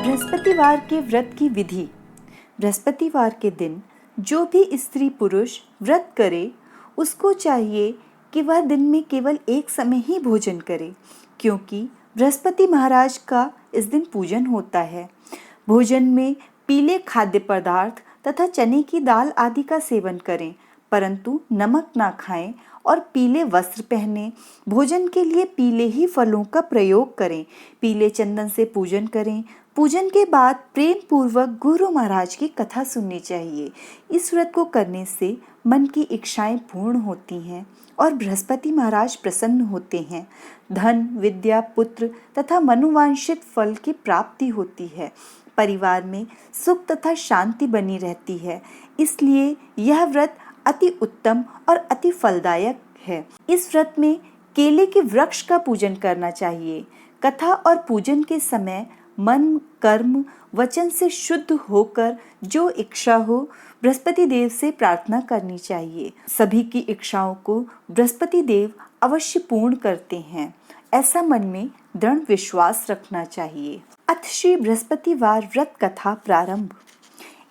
बृहस्पतिवार के व्रत की विधि। बृहस्पतिवार के दिन जो भी स्त्री पुरुष व्रत करे उसको चाहिए कि वह दिन में केवल एक समय ही भोजन करे, क्योंकि बृहस्पति महाराज का इस दिन पूजन होता है। भोजन में पीले खाद्य पदार्थ तथा चने की दाल आदि का सेवन करें, परंतु नमक ना खाएं और पीले वस्त्र पहने। भोजन के लिए पीले ही फलों का प्रयोग करें। पीले चंदन से पूजन करें। पूजन के बाद प्रेम पूर्वक गुरु महाराज की कथा सुननी चाहिए। इस व्रत को करने से मन की इच्छाएं पूर्ण होती हैं और बृहस्पति महाराज प्रसन्न होते हैं। धन, विद्या, पुत्र तथा मनोवांछित फल की प्राप्ति होती है। परिवार में सुख तथा शांति बनी रहती है। इसलिए यह व्रत अति उत्तम और अति फलदायक है। इस व्रत में केले के वृक्ष का पूजन करना चाहिए। कथा और पूजन के समय मन, कर्म, वचन से शुद्ध होकर जो इच्छा हो बृहस्पति देव से प्रार्थना करनी चाहिए। सभी की इच्छाओं को बृहस्पति देव अवश्य पूर्ण करते हैं, ऐसा मन में दृढ़ विश्वास रखना चाहिए। अथ श्री बृहस्पतिवार व्रत कथा प्रारंभ।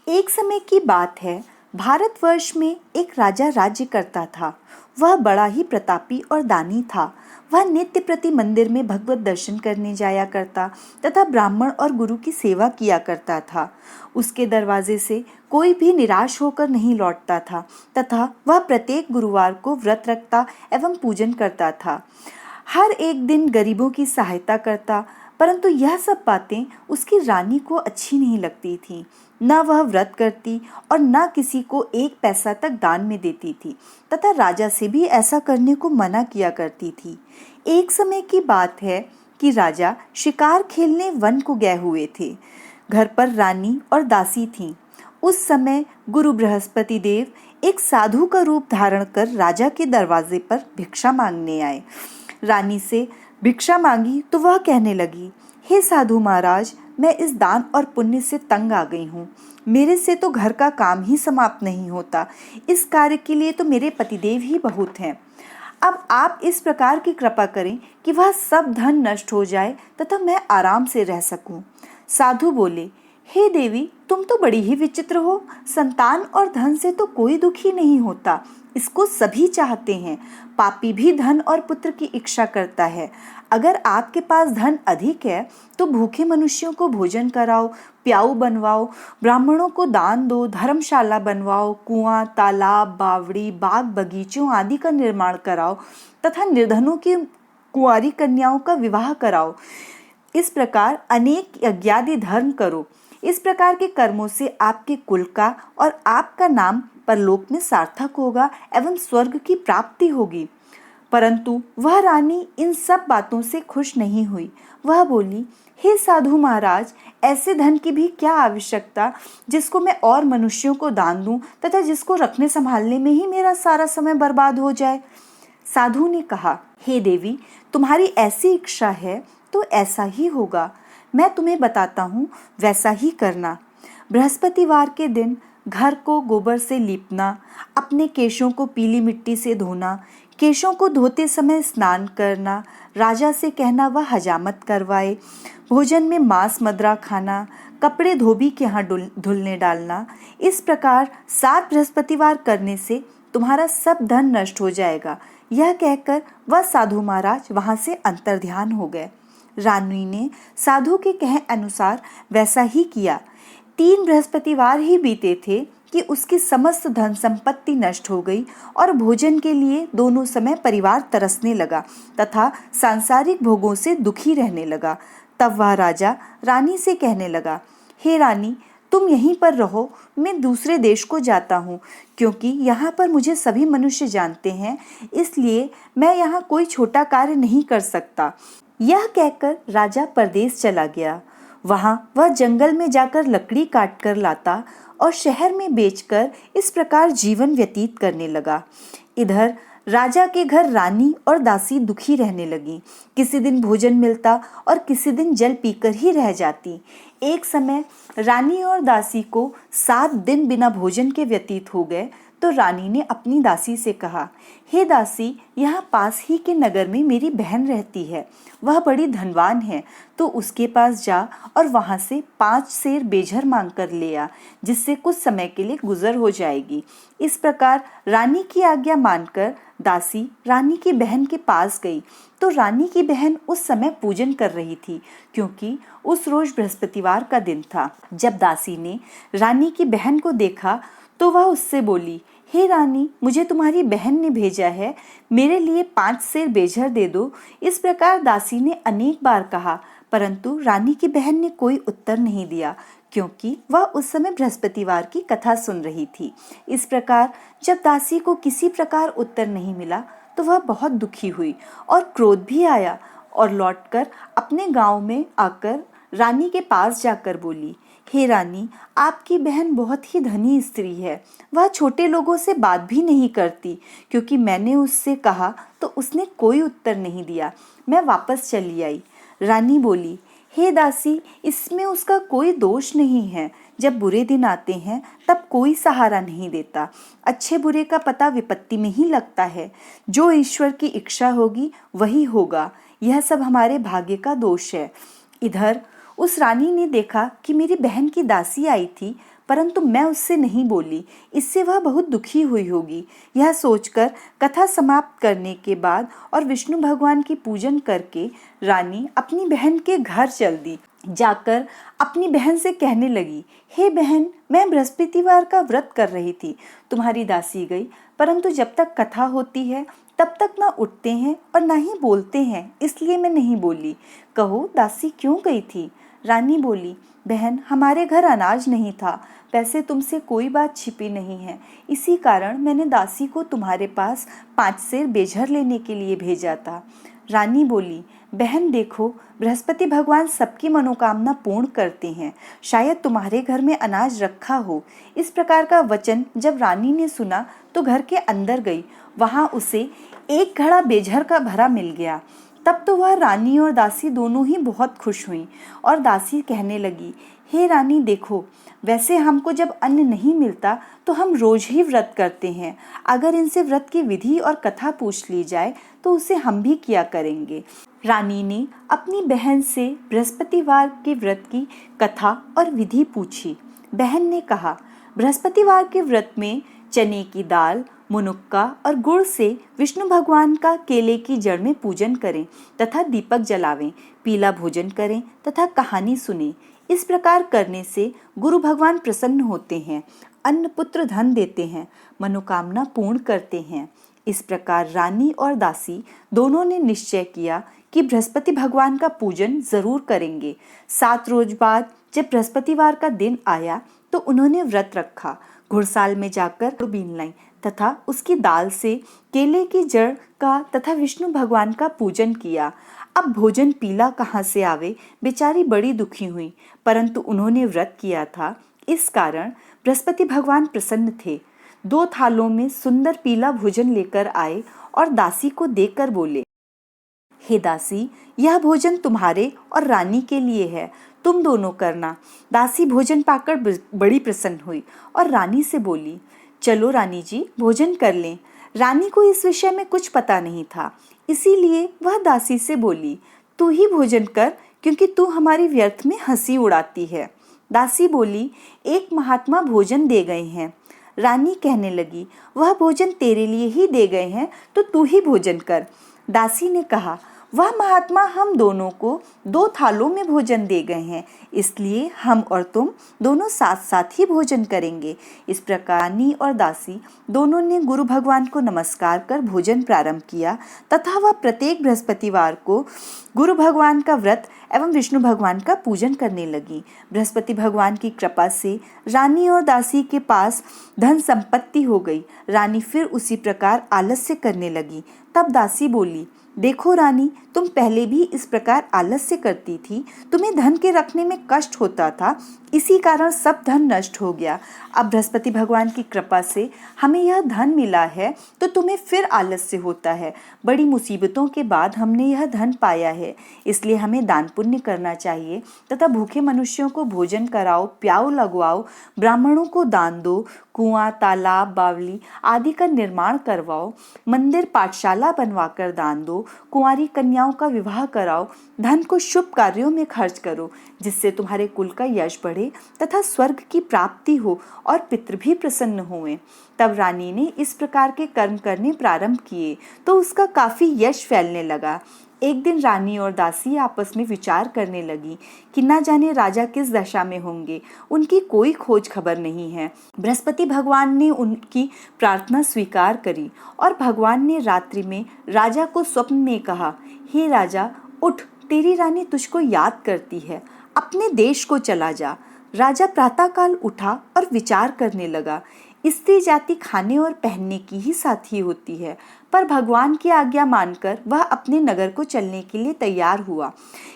एक समय की बात है, भारतवर्ष में एक राजा राज्य करता था। वह बड़ा ही प्रतापी और दानी था। वह नित्य प्रति मंदिर में भगवत दर्शन करने जाया करता तथा ब्राह्मण और गुरु की सेवा किया करता था। उसके दरवाजे से कोई भी निराश होकर नहीं लौटता था तथा वह प्रत्येक गुरुवार को व्रत रखता एवं पूजन करता था। हर एक दिन गरीबों की सहायता करता, परंतु यह सब बातें उसकी रानी को अच्छी नहीं लगती थी। न वह व्रत करती और न किसी को एक पैसा तक दान में देती थी तथा राजा से भी ऐसा करने को मना किया करती थी। एक समय की बात है कि राजा शिकार खेलने वन को गए हुए थे। घर पर रानी और दासी थीं। उस समय गुरु बृहस्पति देव एक साधु का रूप धारण कर राजा के दरवाजे पर भिक्षा मांगने आए। रानी से भिक्षा मांगी तो वह कहने लगी, हे साधु महाराज, मैं इस दान और पुण्य से तंग आ गई हूँ। मेरे से तो घर का काम ही समाप्त नहीं होता। इस कार्य के लिए तो मेरे पतिदेव ही बहुत हैं। अब आप इस प्रकार की कृपा करें कि वह सब धन नष्ट हो जाए तथा मैं आराम से रह सकूं। साधु बोले, हे देवी, तुम तो बड़ी ही विचित्र हो। संतान और धन से तो कोई दुखी नहीं होता, इसको सभी चाहते हैं। पापी भी धन और पुत्र की इच्छा करता है। अगर आपके पास धन अधिक है तो भूखे मनुष्यों को भोजन कराओ, प्याऊ बनवाओ, ब्राह्मणों को दान दो, धर्मशाला बनवाओ, कुआं, तालाब, बावड़ी, बाग बगीचों आदि का निर्माण कराओ तथा निर्धनों की कुंवारी कन्याओं का विवाह कराओ। इस प्रकार अनेक यज्ञादि धर्म करो। इस प्रकार के कर्मों से आपके कुल का और आपका नाम परलोक में सार्थक होगा एवं स्वर्ग की प्राप्ति होगी। परंतु वह रानी इन सब बातों से खुश नहीं हुई। वह बोली, हे साधु महाराज, ऐसे धन की भी क्या आवश्यकता जिसको मैं और मनुष्यों को दान दूं तथा जिसको रखने संभालने में ही मेरा सारा समय बर्बाद हो जाए। साधु ने कहा, हे देवी, तुम्हारी ऐसी इच्छा है तो ऐसा ही होगा। मैं तुम्हें बताता हूँ, वैसा ही करना। बृहस्पतिवार के दिन घर को गोबर से लीपना, अपने केशों को पीली मिट्टी से धोना, केशों को धोते समय स्नान करना, राजा से कहना वह हजामत करवाए, भोजन में मांस मदिरा खाना, कपड़े धोबी के यहाँ धुलने डालना। इस प्रकार 7 बृहस्पतिवार करने से तुम्हारा सब धन नष्ट हो जाएगा। यह कहकर वह साधु महाराज वहां से अंतर्ध्यान हो गए। रानी ने साधु के कहे अनुसार वैसा ही किया। 3 बृहस्पतिवार ही बीते थे कि उसकी समस्त धन संपत्ति नष्ट हो गई और भोजन के लिए दोनों समय परिवार तरसने लगा तथा सांसारिक भोगों से दुखी रहने लगा। तब वह राजा रानी से कहने लगा, हे रानी, तुम यहीं पर रहो, मैं दूसरे देश को जाता हूँ, क्योंकि यहाँ पर मुझे सभी मनुष्य जानते हैं, इसलिए मैं यहाँ कोई छोटा कार्य नहीं कर सकता। यह कहकर राजा परदेश चला गया। वहां वह जंगल में जाकर लकड़ी काट कर लाता और शहर में बेचकर इस प्रकार जीवन व्यतीत करने लगा। इधर राजा के घर रानी और दासी दुखी रहने लगी। किसी दिन भोजन मिलता और किसी दिन जल पीकर ही रह जाती। एक समय रानी और दासी को 7 दिन बिना भोजन के व्यतीत हो गए तो रानी ने अपनी दासी से कहा, हे दासी, यहाँ पास ही के नगर में मेरी बहन रहती है, वह बड़ी धनवान है, तो उसके पास जा और वहाँ से 5 सेर बेझर मांग कर ले आ, जिससे कुछ समय के लिए गुजर हो जाएगी। इस प्रकार रानी की आज्ञा मानकर दासी रानी की बहन के पास गई, तो रानी की बहन उस समय पूजन कर रही थी, क्योंकि उस रोज बृहस्पतिवार का दिन था। जब दासी ने रानी की बहन को देखा तो वह उससे बोली, हे रानी, मुझे तुम्हारी बहन ने भेजा है, मेरे लिए 5 सेर बेझर दे दो। इस प्रकार दासी ने अनेक बार कहा, परंतु रानी की बहन ने कोई उत्तर नहीं दिया, क्योंकि वह उस समय बृहस्पतिवार की कथा सुन रही थी। इस प्रकार जब दासी को किसी प्रकार उत्तर नहीं मिला तो वह बहुत दुखी हुई और क्रोध भी आया, और लौटकर अपने गांव में आकर रानी के पास जाकर बोली, हे रानी, आपकी बहन बहुत ही धनी स्त्री है, वह छोटे लोगों से बात भी नहीं करती, क्योंकि मैंने उससे कहा तो उसने कोई उत्तर नहीं दिया, मैं वापस चली आई। रानी बोली, हे दासी, इसमें उसका कोई दोष नहीं है, जब बुरे दिन आते हैं तब कोई सहारा नहीं देता, अच्छे बुरे का पता विपत्ति में ही लगता है, जो ईश्वर की इच्छा होगी वही होगा, यह सब हमारे भाग्य का दोष है। इधर उस रानी ने देखा कि मेरी बहन की दासी आई थी, परंतु मैं उससे नहीं बोली, इससे वह बहुत दुखी हुई होगी। यह सोचकर कथा समाप्त करने के बाद और विष्णु भगवान की पूजन करके रानी अपनी बहन के घर चल दी। जाकर अपनी बहन से कहने लगी, हे बहन, मैं बृहस्पतिवार का व्रत कर रही थी, तुम्हारी दासी गई, परंतु जब तक कथा होती है तब तक ना उठते हैं और ना ही बोलते हैं, इसलिए मैं नहीं बोली। कहो दासी क्यों गई थी? रानी बोली, बहन, हमारे घर अनाज नहीं था, वैसे तुमसे कोई बात छिपी नहीं है, इसी कारण मैंने दासी को तुम्हारे पास 5 सेर बेझर लेने के लिए भेजा था। रानी बोली, बहन देखो, बृहस्पति भगवान सबकी मनोकामना पूर्ण करते हैं, शायद तुम्हारे घर में अनाज रखा हो। इस प्रकार का वचन जब रानी ने सुना तो घर के अंदर गई, वहां उसे 1 घड़ा बेझर का भरा मिल गया। तब तो वह रानी और दासी दोनों ही बहुत खुश हुईं, और दासी कहने लगी, हे रानी देखो, वैसे हमको जब अन्न नहीं मिलता तो हम रोज ही व्रत करते हैं, अगर इनसे व्रत की विधि और कथा पूछ ली जाए तो उसे हम भी किया करेंगे। रानी ने अपनी बहन से बृहस्पतिवार के व्रत की कथा और विधि पूछी। बहन ने कहा, बृहस्पतिवार के व्रत में चने की दाल, मुनुक्का और गुड़ से विष्णु भगवान का केले की जड़ में पूजन करें तथा दीपक जलावें, पीला भोजन करें तथा कहानी सुनें। इस प्रकार करने से गुरु भगवान प्रसन्न होते हैं, अन्न पुत्र धन देते हैं, मनोकामना पूर्ण करते हैं। इस प्रकार रानी और दासी दोनों ने निश्चय किया कि बृहस्पति भगवान का पूजन जरूर करेंगे। 7 रोज बाद जब बृहस्पतिवार का दिन आया तो उन्होंने व्रत रखा, घुड़साल में जाकर बीन लाई तथा उसकी दाल से केले की जड़ का तथा विष्णु भगवान का पूजन किया। अब भोजन पीला कहाँ से आवे, बेचारी बड़ी दुखी हुई, परंतु उन्होंने व्रत किया था, इस कारण बृहस्पति भगवान प्रसन्न थे। 2 थालों में सुंदर पीला भोजन लेकर आए और दासी को देकर बोले, हे दासी, यह भोजन तुम्हारे और रानी के लिए है, तुम दोनों करना। दासी भोजन पाकर बड़ी प्रसन्न हुई और रानी से बोली, चलो रानी जी, भोजन कर लें। रानी को इस विषय में कुछ पता नहीं था, इसीलिए वह दासी से बोली, तू ही भोजन कर, क्योंकि तू हमारी व्यर्थ में हंसी उड़ाती है। दासी बोली, एक महात्मा भोजन दे गए हैं। रानी कहने लगी, वह भोजन तेरे लिए ही दे गए हैं, तो तू ही भोजन कर। दासी ने कहा, वह महात्मा हम दोनों को 2 थालों में भोजन दे गए हैं, इसलिए हम और तुम दोनों साथ साथ ही भोजन करेंगे। इस प्रकार रानी और दासी दोनों ने गुरु भगवान को नमस्कार कर भोजन प्रारंभ किया तथा वह प्रत्येक बृहस्पतिवार को गुरु भगवान का व्रत एवं विष्णु भगवान का पूजन करने लगी। बृहस्पति भगवान की कृपा से रानी और दासी के पास धन संपत्ति हो गई। रानी फिर उसी प्रकार आलस्य करने लगी। तब दासी बोली, देखो रानी, तुम पहले भी इस प्रकार आलस्य करती थी, तुम्हें धन के रखने में कष्ट होता था, इसी कारण सब धन नष्ट हो गया। अब बृहस्पति भगवान की कृपा से हमें यह धन मिला है तो तुम्हें फिर आलस्य होता है। बड़ी मुसीबतों के बाद हमने यह धन पाया है, इसलिए हमें दान पुण्य करना चाहिए तथा भूखे मनुष्यों को भोजन कराओ, प्याऊ लगवाओ, ब्राह्मणों को दान दो, कुआं, तालाब, बावली आदि का निर्माण करवाओ, मंदिर, पाठशाला बनवाकर दान दो, कुंवारी कन्याओं का विवाह कराओ, धन को शुभ कार्यों में खर्च करो, जिससे तुम्हारे कुल का यश बढ़े तथा स्वर्ग की प्राप्ति हो और पितृ भी प्रसन्न हुए। तब रानी ने इस प्रकार के कर्म करने प्रारंभ किए तो उसका काफी यश फैलने लगा। एक दिन रानी और दासी आपस में विचार करने लगी कि न जाने राजा किस दशा में होंगे, उनकी कोई खोज खबर नहीं है। बृहस्पति भगवान ने उनकी प्रार्थना स्वीकार करी और भगवान ने रात्रि में राजा को स्वप्न में कहा, हे राजा, उठ, तेरी रानी तुझको याद करती है, अपने देश को चला जा। राजा प्रातःकाल उठा और विचार करने लगा। स्त्री जाति खाने और पहनने की ही साथी होती है, पर भगवान की आज्ञा मानकर वह अपने नगर को चलने के लिए तैयार हुआ।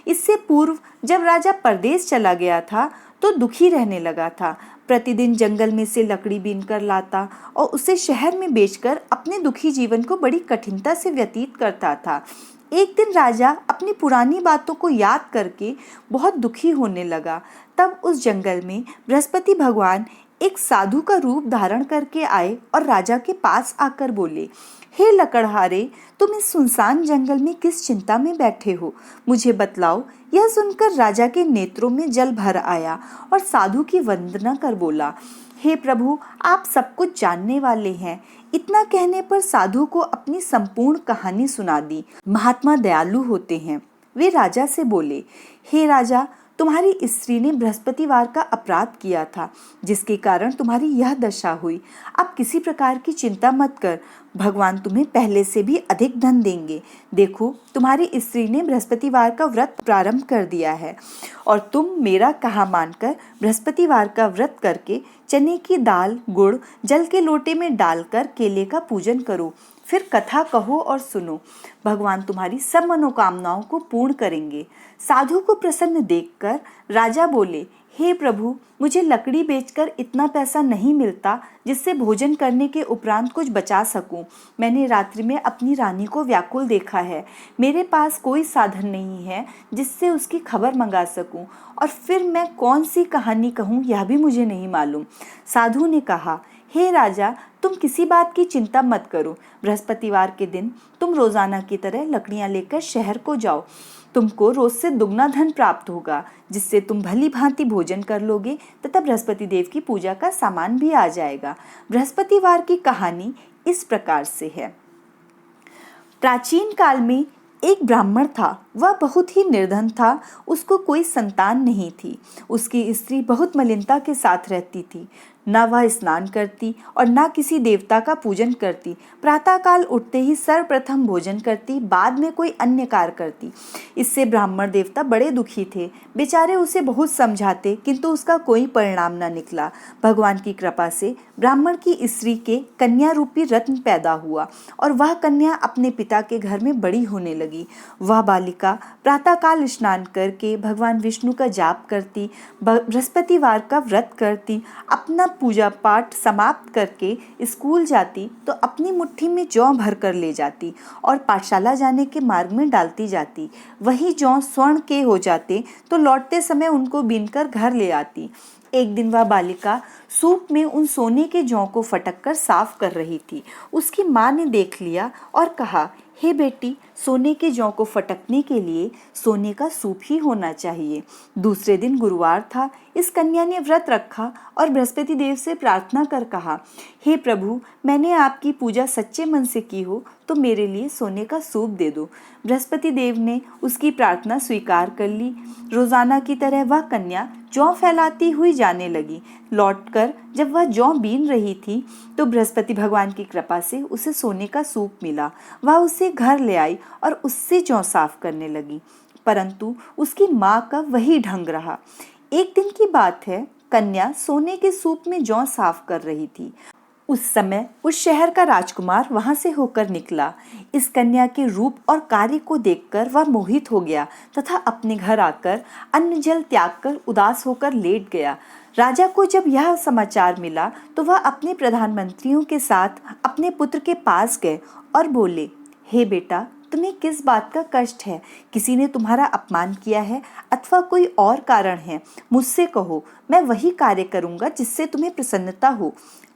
इससे पूर्व जब राजा परदेश चला गया था तो दुखी रहने लगा था। प्रतिदिन जंगल में से लकड़ी बीनकर लाता और उसे शहर में बेचकर अपने दुखी जीवन को बड़ी कठिनता से व्यतीत करता था। एक दिन राजा अपनी पुरानी बातों को याद करके बहुत दुखी होने लगा। तब उस जंगल में बृहस्पति भगवान एक साधु का रूप धारण करके आए और राजा के पास आकर बोले, हे लकड़हारे, तुम इस सुनसान जंगल में किस चिंता में बैठे हो, मुझे बतलाओ। यह सुनकर राजा के नेत्रों में जल भर आया और साधु की वंदना कर बोला, हे प्रभु, आप सब कुछ जानने वाले हैं। इतना कहने पर साधु को अपनी संपूर्ण कहानी सुना दी। महात्मा दयालु होते हैं। वे राजा से बोले, हे राजा, तुम्हारी स्त्री ने बृहस्पतिवार का अपराध किया था, जिसके कारण तुम्हारी यह दशा हुई। अब किसी प्रकार की चिंता मत कर, भगवान तुम्हें पहले से भी अधिक धन देंगे। देखो, तुम्हारी स्त्री ने बृहस्पतिवार का व्रत प्रारंभ कर दिया है और तुम मेरा कहा मानकर बृहस्पतिवार का व्रत करके चने की दाल, गुड़ जल के लोटे में डालकर केले का पूजन करो। फिर कथा कहो और सुनो, भगवान तुम्हारी सब मनोकामनाओं को पूर्ण करेंगे। साधु को प्रसन्न देखकर राजा बोले, हे प्रभु, मुझे लकड़ी बेचकर इतना पैसा नहीं मिलता जिससे भोजन करने के उपरांत कुछ बचा सकूं। मैंने रात्रि में अपनी रानी को व्याकुल देखा है। मेरे पास कोई साधन नहीं है जिससे उसकी खबर मंगा सकूं, और फिर मैं कौन सी कहानी कहूं यह भी मुझे नहीं मालूम। साधु ने कहा, हे राजा, तुम किसी बात की चिंता मत करो। बृहस्पतिवार के दिन तुम रोजाना की तरह लकड़ियां लेकर शहर को जाओ। तुमको रोज से दुगना धन प्राप्त होगा, जिससे तुम भली भांति भोजन कर लोगे तथा बृहस्पति देव की पूजा का सामान भी आ जाएगा। बृहस्पतिवार की कहानी इस प्रकार से है। प्राचीन काल में एक ब्राह्मण था। वह बहुत ही निर्धन था। उसको कोई संतान नहीं थी। उसकी स्त्री बहुत मलिनता के साथ रहती थी। न वह स्नान करती और न किसी देवता का पूजन करती। प्रातःकाल उठते ही सर्वप्रथम भोजन करती, बाद में कोई अन्य कार्य करती। इससे ब्राह्मण देवता बड़े दुखी थे। बेचारे उसे बहुत समझाते, किंतु उसका कोई परिणाम न निकला। भगवान की कृपा से ब्राह्मण की स्त्री के कन्या रूपी रत्न पैदा हुआ और वह कन्या अपने पिता के घर में बड़ी होने लगी। वह बालिका प्रातःकाल स्नान करके भगवान विष्णु का जाप करती, बृहस्पतिवार का व्रत करती, अपना पूजा पाठ समाप्त करके स्कूल जाती तो अपनी मुट्ठी में जौ भर कर ले जाती और पाठशाला जाने के मार्ग में डालती जाती। वही जौ स्वर्ण के हो जाते तो लौटते समय उनको बीनकर घर ले आती। एक दिन वह बालिका सूप में उन सोने के जौ को फटक कर साफ कर रही थी। उसकी माँ ने देख लिया और कहा, हे बेटी, सोने के जौ को फटकने के लिए सोने का सूप ही होना चाहिए। दूसरे दिन गुरुवार था। इस कन्या ने व्रत रखा और बृहस्पति देव से प्रार्थना कर कहा, हे प्रभु, मैंने आपकी पूजा सच्चे मन से की हो तो मेरे लिए सोने का सूप दे दो। बृहस्पति देव ने उसकी प्रार्थना स्वीकार कर ली। रोजाना की तरह वह कन्या जौ फैलाती हुई जाने लगी। लौटकर जब वह जौ बीन रही थी तो बृहस्पति भगवान की कृपा से उसे सोने का सूप मिला। वह उसे घर ले आई और उससे जौ साफ करने लगी, परंतु उसकी माँ का वही ढंग रहा। एक दिन की बात है, कन्या सोने के सूप में जौ साफ कर रही थी। उस समय उस शहर का राजकुमार वहां से होकर निकला। इस कन्या के रूप और कार्य को देखकर वह मोहित हो गया तथा अपने घर आकर अन्न जल त्याग कर उदास होकर लेट गया। राजा को जब यह समाचार मिला तो वह अपने प्रधानमंत्रियों के साथ अपने पुत्र के पास गए और बोले, हे बेटा, तुम्हें किस बात का कष्ट है? किसी ने तुम्हारा अपमान किया है अथवा कोई और कारण है? मुझसे कहो, मैं वही कार्य करूंगा जिससे तुम्हें प्रसन्नता हो।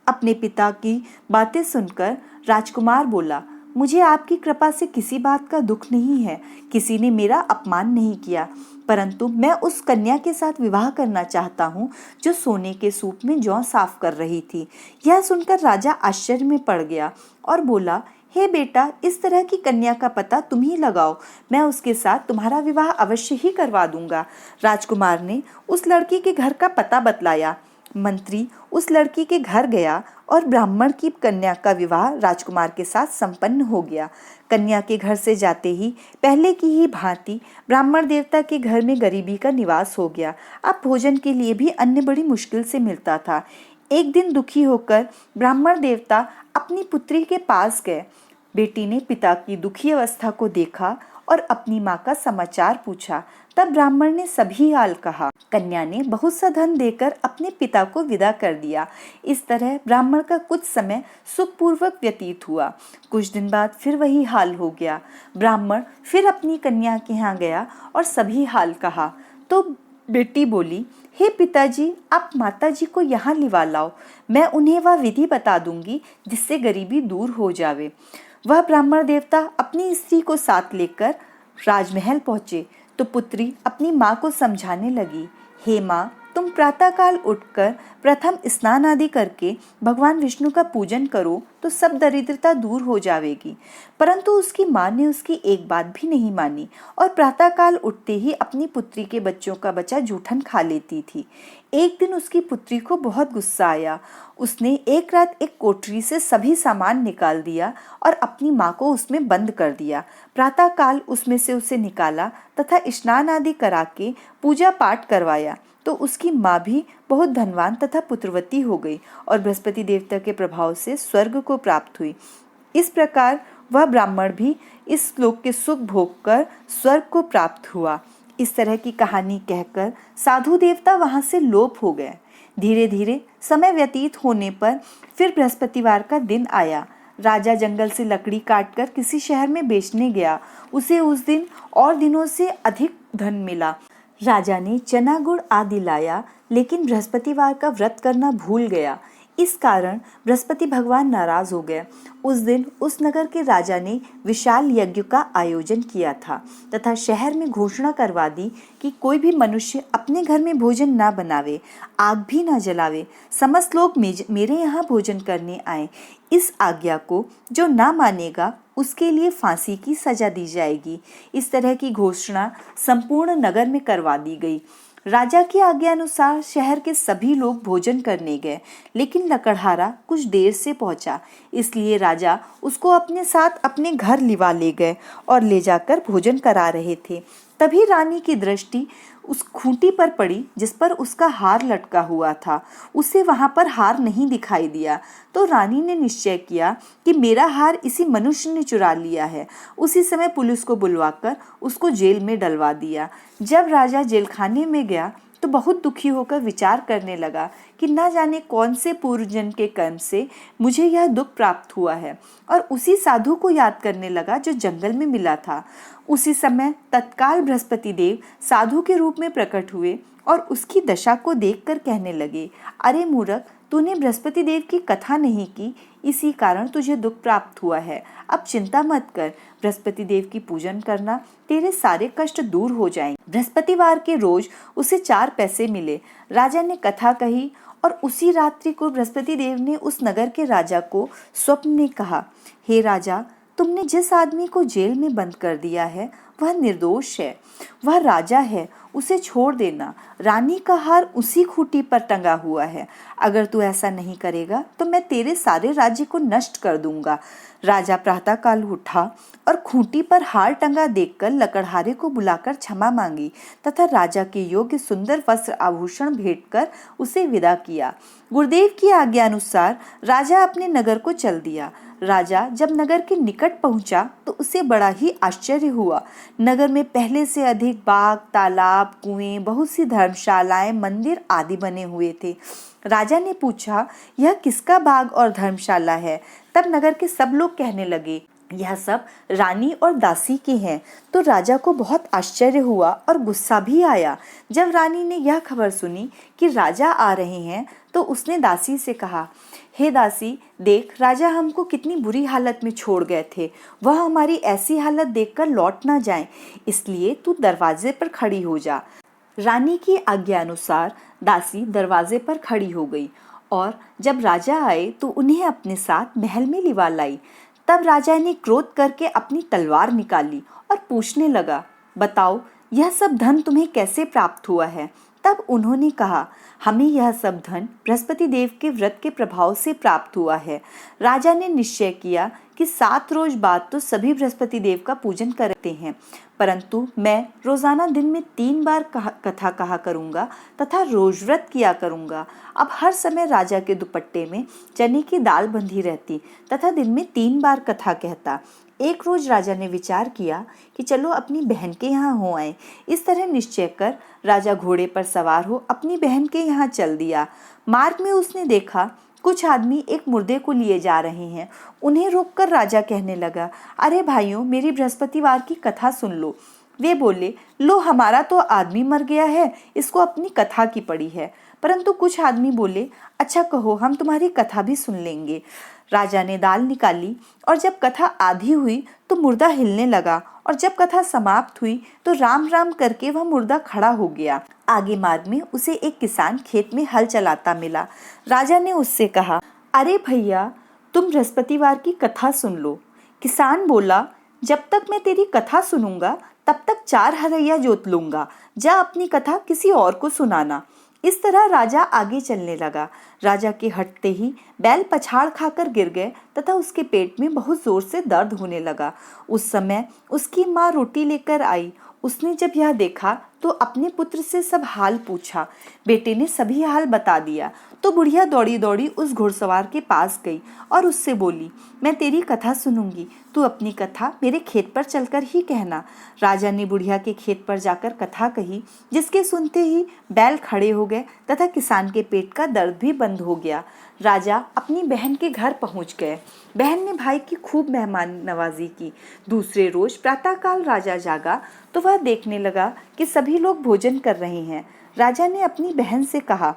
अपने पिता की बातें सुनकर राजकुमार बोला, मुझे आपकी कृपा से किसी बात का दुख नहीं है। किसी ने मेरा अपमान नहीं किया, परंतु मैं उस कन्या के साथ विवाह करना चाहता हूँ जो सोने के सूप में जौ साफ कर रही थी। यह सुनकर राजा आश्चर्य में पड़ गया और बोला, हे बेटा, इस तरह की कन्या का पता तुम ही लगाओ, मैं उसके साथ तुम्हारा विवाह अवश्य ही करवा दूंगा। राजकुमार ने उस लड़की के घर का पता बतलाया। मंत्री उस लड़की के घर गया और ब्राह्मण की कन्या का विवाह राजकुमार के साथ संपन्न हो गया। कन्या के घर से जाते ही पहले की ही भांति ब्राह्मण देवता के घर में गरीबी का निवास हो गया। अब भोजन के लिए भी अन्न बड़ी मुश्किल से मिलता था। एक दिन दुखी होकर ब्राह्मण देवता अपनी पुत्री के पास गए। बेटी ने पिता की दुखी अवस्था को देखा और अपनी माँ का समाचार पूछा। तब ब्राह्मण ने सभी हाल कहा। कन्या ने बहुत सा धन देकर अपने पिता को विदा कर दिया। इस तरह ब्राह्मण का कुछ समय सुखपूर्वक व्यतीत हुआ। कुछ दिन बाद फिर वही हाल हो गया। ब्राह्मण फिर अपनी कन्या के यहाँ गया और सभी हाल कहा। तो बेटी बोली, हे पिताजी, आप माताजी को यहाँ लिवा लाओ, मैं उन्हें वह विधि बता दूंगी जिससे गरीबी दूर हो जावे। वह ब्राह्मण देवता अपनी स्त्री को साथ लेकर राजमहल पहुंचे तो पुत्री अपनी माँ को समझाने लगी, हे माँ, तुम प्रातःकाल उठकर प्रथम स्नान आदि करके भगवान विष्णु का पूजन करो तो सब दरिद्रता दूर हो जाएगी। परंतु उसकी माँ ने उसकी एक बात भी नहीं मानी और प्रातःकाल उठते ही अपनी पुत्री के बच्चों का बचा जूठन खा लेती थी। एक दिन उसकी पुत्री को बहुत गुस्सा आया। उसने एक रात एक कोठरी से सभी सामान निकाल दिया और अपनी माँ को उसमें बंद कर दिया। प्रातःकाल उसमें से उसे निकाला तथा स्नान आदि करा के पूजा पाठ करवाया तो उसकी माँ भी बहुत धनवान तथा पुत्रवती हो गई और बृहस्पति देवता के प्रभाव से स्वर्ग को प्राप्त हुई। इस प्रकार वह ब्राह्मण भी इस श्लोक के सुख भोग कर स्वर्ग को प्राप्त हुआ। इस तरह की कहानी कहकर साधु देवता वहां से लोप हो गए। धीरे धीरे समय व्यतीत होने पर फिर बृहस्पतिवार का दिन आया। राजा जंगल से लकड़ी काटकर किसी शहर में बेचने गया। उसे उस दिन और दिनों से अधिक धन मिला। राजा ने चना गुड़ आदि लाया, लेकिन बृहस्पतिवार का व्रत करना भूल गया। इस कारण बृहस्पति भगवान नाराज हो गए। उस दिन उस नगर के राजा ने विशाल यज्ञ का आयोजन किया था तथा शहर में घोषणा करवा दी कि कोई भी मनुष्य अपने घर में भोजन ना बनावे, आग भी ना जलावे। समस्त लोग मेरे यहाँ भोजन करने आए। इस आज्ञा को जो ना मानेगा उसके लिए फांसी की सजा दी जाएगी। इस तरह की घोषणा संपूर्ण नगर में करवा दी गई। राजा की आज्ञा अनुसार शहर के सभी लोग भोजन करने गए, लेकिन लकड़हारा कुछ देर से पहुंचा, इसलिए राजा उसको अपने साथ अपने घर लिवा ले गए और ले जाकर भोजन करा रहे थे। तभी रानी की दृष्टि उस खूंटी पर पड़ी जिस पर उसका हार लटका हुआ था। उसे वहां पर हार नहीं दिखाई दिया तो रानी ने निश्चय किया कि मेरा हार इसी मनुष्य ने चुरा लिया है। उसी समय पुलिस को बुलवाकर उसको जेल में डलवा दिया। जब राजा जेलखाने में गया तो बहुत दुखी होकर विचार करने लगा कि न जाने कौन से पूर्वजन्म के कर्म से मुझे यह दुख प्राप्त हुआ है, और उसी साधु को याद करने लगा जो जंगल में मिला था। उसी समय तत्काल बृहस्पति देव साधु के रूप में प्रकट हुए और उसकी दशा को देखकर कहने लगे, अरे मूर्ख, तूने बृहस्पति देव की कथा नहीं की, इसी कारण तुझे दुख प्राप्त हुआ है। अब चिंता मत कर, बृहस्पति देव की पूजन करना, तेरे सारे कष्ट दूर हो जाएंगे। बृहस्पतिवार के रोज उसे 4 पैसे मिले। राजा ने कथा कही और उसी रात्रि को बृहस्पति देव ने उस नगर के राजा को स्वप्न में कहा, हे राजा, तुमने जिस आदमी को जेल में बंद कर दिया है वह निर्दोष है, वह राजा है, उसे छोड़ देना। रानी का हार उसी खूंटी पर टंगा हुआ है। अगर तू ऐसा नहीं करेगा तो मैं तेरे सारे राज्य को नष्ट कर दूंगा। राजा प्रातःकाल उठा और खूंटी पर हार टंगा देखकर लकड़हारे को बुलाकर क्षमा मांगी तथा राजा के योग्य सुंदर वस्त्र आभूषण भेंट कर उसे विदा किया। गुरुदेव की आज्ञा अनुसार राजा अपने नगर को चल दिया। राजा जब नगर के निकट पहुंचा तो उसे बड़ा ही आश्चर्य हुआ। नगर में पहले से अधिक बाग, तालाब, कुएं, बहुत सी धर्मशालाएं, मंदिर आदि बने हुए थे। राजा ने पूछा, यह किसका बाग और धर्मशाला है? तब नगर के सब लोग कहने लगे, यह सब रानी और दासी के हैं। तो राजा को बहुत आश्चर्य हुआ और गुस्सा भी आया। जब रानी ने यह खबर सुनी कि राजा आ रहे हैं तो उसने दासी से कहा, हे दासी, देख राजा हमको कितनी बुरी हालत में छोड़ गए थे। वह हमारी ऐसी हालत देखकर लौट ना जाएं, इसलिए तू दरवाजे पर खड़ी हो जा। रानी की आज्ञा अनुसार दासी दरवाजे पर खड़ी हो गई और जब राजा आए तो उन्हें अपने साथ महल में लिवा लाई। तब राजा ने क्रोध करके अपनी तलवार निकाली और पूछने लगा, बताओ यह सब धन तुम्हें कैसे प्राप्त हुआ है? तब उन्होंने कहा, हमें यह सब धन बृहस्पति देव के व्रत के प्रभाव से प्राप्त हुआ है। राजा ने निश्चय किया कि 7 रोज बाद तो सभी बृहस्पति देव का पूजन करते हैं, परंतु मैं रोजाना दिन में 3 बार कथा कहा करूंगा तथा रोज व्रत किया करूंगा। अब हर समय राजा के दुपट्टे में चने की दाल बंधी रहती तथा दिन में 3 बार कथा कहता। एक रोज राजा ने विचार किया कि चलो अपनी बहन के यहाँ हो आए। इस तरह निश्चय कर राजा घोड़े पर सवार हो अपनी बहन के यहाँ चल दिया। मार्ग में उसने देखा कुछ आदमी एक मुर्दे को लिए जा रहे हैं। उन्हें रोककर राजा कहने लगा, अरे भाइयों, मेरी बृहस्पतिवार की कथा सुन लो। वे बोले, लो हमारा तो आदमी मर गया है, इसको अपनी कथा की पड़ी है। परंतु कुछ आदमी बोले, अच्छा कहो, हम तुम्हारी कथा भी सुन लेंगे। राजा ने दाल निकाली और जब कथा आधी हुई तो मुर्दा हिलने लगा और जब कथा समाप्त हुई तो राम राम करके वह मुर्दा खड़ा हो गया। आगे मार्ग में उसे एक किसान खेत में हल चलाता मिला। राजा ने उससे कहा, अरे भैया, तुम बृहस्पतिवार की कथा सुन लो। किसान बोला, जब तक मैं तेरी कथा सुनूंगा तब तक 4 हरैया जोत लूंगा। जा अपनी कथा किसी और को सुनाना। इस तरह राजा आगे चलने लगा। राजा के हटते ही बैल पछाड़ खाकर गिर गए तथा उसके पेट में बहुत जोर से दर्द होने लगा। उस समय उसकी माँ रोटी लेकर आई। उसने जब यह देखा तो अपने पुत्र से सब हाल पूछा। बेटे ने सभी हाल बता दिया तो बुढ़िया दौड़ी दौड़ी उस घुड़सवार के पास गई और उससे बोली, मैं तेरी कथा सुनूंगी, तू अपनी कथा मेरे खेत पर चलकर ही कहना। राजा ने बुढ़िया के खेत पर जाकर कथा कही, जिसके सुनते ही बैल खड़े हो गए तथा किसान के पेट का दर्द भी बंद हो गया। राजा अपनी बहन के घर पहुंच गए। बहन ने भाई की खूब मेहमान नवाजी की। दूसरे रोज प्रातःकाल राजा जागा तो वह देखने लगा कि सभी लोग भोजन कर रहे हैं। राजा ने अपनी बहन से कहा,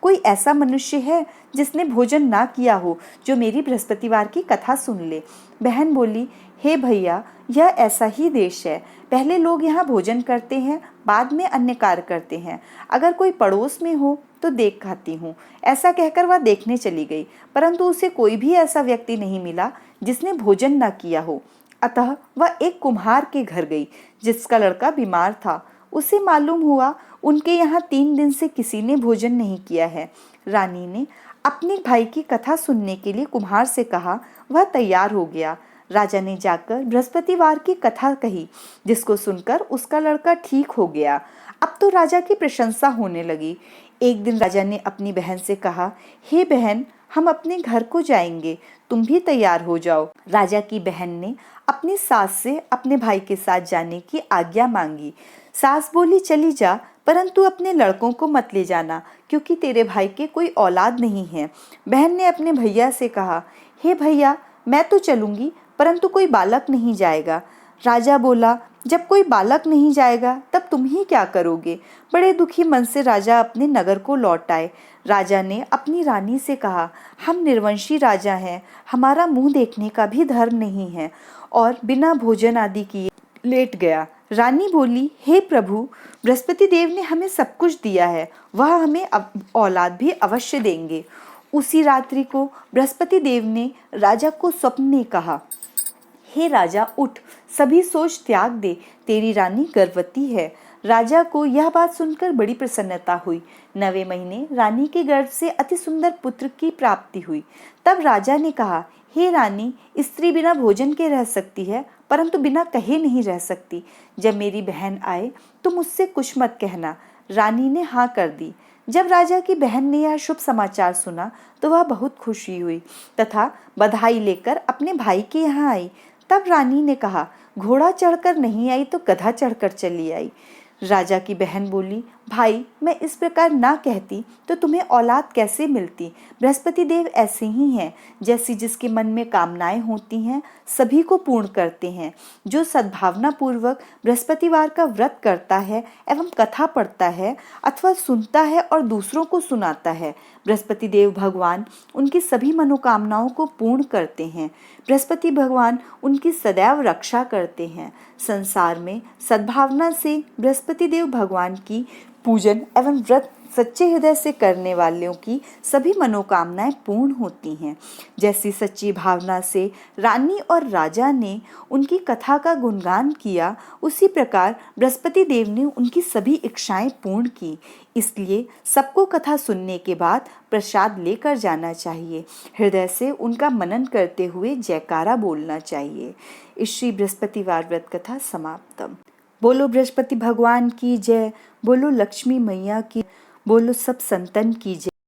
कोई ऐसा मनुष्य है जिसने भोजन ना किया हो जो मेरी बृहस्पतिवार की कथा सुन ले? बहन बोली, हे भैया, यह ऐसा ही देश है। पहले लोग यहाँ भोजन करते हैं, बाद में अन्य कार्य करते हैं। अगर कोई पड़ोस में हो तो देख खाती हूँ। ऐसा कहकर वह देखने चली गई, परंतु उसे कोई भी ऐसा व्यक्ति नहीं मिला जिसने भोजन ना किया हो। अतः वह एक कुम्हार के घर गई जिसका लड़का बीमार था। उसे मालूम हुआ उनके यहाँ 3 दिन से किसी ने भोजन नहीं किया है। रानी ने अपने भाई की कथा सुनने के लिए कुम्हार से कहा। वह तैयार हो गया। राजा ने जाकर बृहस्पतिवार की कथा कही, जिसको सुनकर उसका लड़का ठीक हो गया। अब तो राजा की प्रशंसा होने लगी। एक दिन राजा ने अपनी बहन से कहा, हे बहन, हम अपने घर को जाएंगे, तुम भी तैयार हो जाओ। राजा की बहन ने अपनी सास से अपने भाई के साथ जाने की आज्ञा मांगी। सास बोली, चली जा, परंतु अपने लड़कों को मत ले जाना, क्योंकि तेरे भाई के कोई औलाद नहीं है। बहन ने अपने भैया से कहा, हे भैया, मैं तो चलूंगी, परंतु कोई बालक नहीं जाएगा। राजा बोला, जब कोई बालक नहीं जाएगा तब तुम ही क्या करोगे? बड़े दुखी मन से राजा अपने नगर को लौट आए। राजा ने अपनी रानी से कहा, हम निर्वंशी राजा हैं, हमारा मुंह देखने का भी धर्म नहीं है, और बिना भोजन आदि किए लेट गया। रानी बोली, हे प्रभु, बृहस्पति देव ने हमें सब कुछ दिया है, वह हमें औलाद भी अवश्य देंगे। उसी रात्रि को बृहस्पति देव ने राजा को स्वप्न में कहा, हे राजा, उठ, सभी सोच त्याग दे, तेरी रानी गर्भवती है। राजा को यह बात सुनकर बड़ी प्रसन्नता हुई। 9वें महीने रानी के गर्भ से अति सुंदर पुत्र की प्राप्ति हुई। तब राजा ने कहा, हे रानी, स्त्री बिना भोजन के रह सकती है, परंतु बिना कहे नहीं रह सकती। जब मेरी बहन आए तो मुझसे कुछ मत कहना। रानी ने हाँ कर दी। जब राजा की बहन ने यह शुभ समाचार सुना तो वह बहुत खुशी हुई तथा बधाई लेकर अपने भाई के यहाँ आई। तब रानी ने कहा, घोड़ा चढ़कर नहीं आई तो गधा चढ़कर चली आई। राजा की बहन बोली, भाई, मैं इस प्रकार ना कहती तो तुम्हें औलाद कैसे मिलती। बृहस्पति देव ऐसे ही हैं, जैसी जिसके मन में कामनाएं होती हैं सभी को पूर्ण करते हैं। जो सद्भावना पूर्वक बृहस्पतिवार का व्रत करता है एवं कथा पढ़ता है अथवा सुनता है और दूसरों को सुनाता है, बृहस्पति देव भगवान उनकी सभी मनोकामनाओं को पूर्ण करते हैं। बृहस्पति भगवान उनकी सदैव रक्षा करते हैं। संसार में सद्भावना से बृहस्पति देव भगवान की पूजन एवं व्रत सच्चे हृदय से करने वालों की सभी मनोकामनाएं पूर्ण होती हैं। जैसी सच्ची भावना से रानी और राजा ने उनकी कथा का गुणगान किया, उसी प्रकार बृहस्पति देव ने उनकी सभी इच्छाएं पूर्ण की। इसलिए सबको कथा सुनने के बाद प्रसाद लेकर जाना चाहिए। हृदय से उनका मनन करते हुए जयकारा बोलना चाहिए। इस श्री बृहस्पतिवार व्रत कथा समाप्तम। बोलो बृहस्पति भगवान की जय, बोलो लक्ष्मी मैया की, बोलो सब संतन की जय।